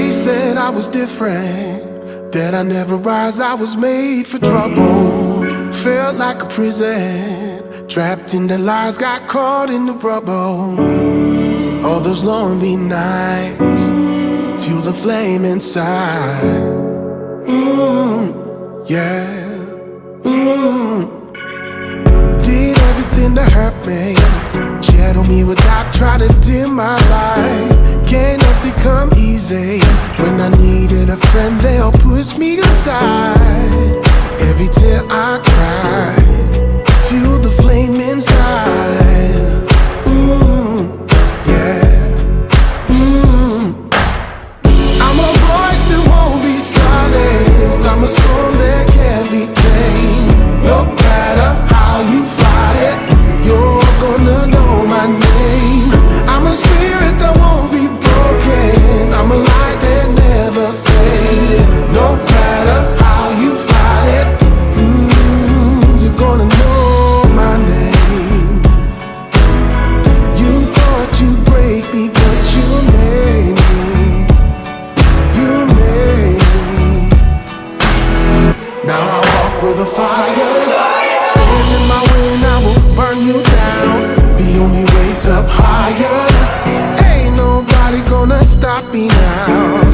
They said I was different, that I never rise, I was made for trouble. Felt like a prison, trapped in the lies, got caught in the rubble. All those lonely nights, fuel the flame inside. Yeah. Did everything to hurt me, shadow me without trying to dim my light. Can't nothing come easy, when I needed a friend they'll push me aside. Every tear I cry, fuel the flame inside. Yeah. I'm a voice that won't be silenced, I'm a storm that can't be tamed. No matter how you fight it, you're gonna know my name. I'm a spirit that won't be broken, I'm a light that never fades. No matter how you fight it, you're gonna know my name. You thought you'd break me, but you made me. You made me. Now I walk with a fire, stand in my way and I will burn you down. The only way's up higher, ain't nobody gonna stop me now.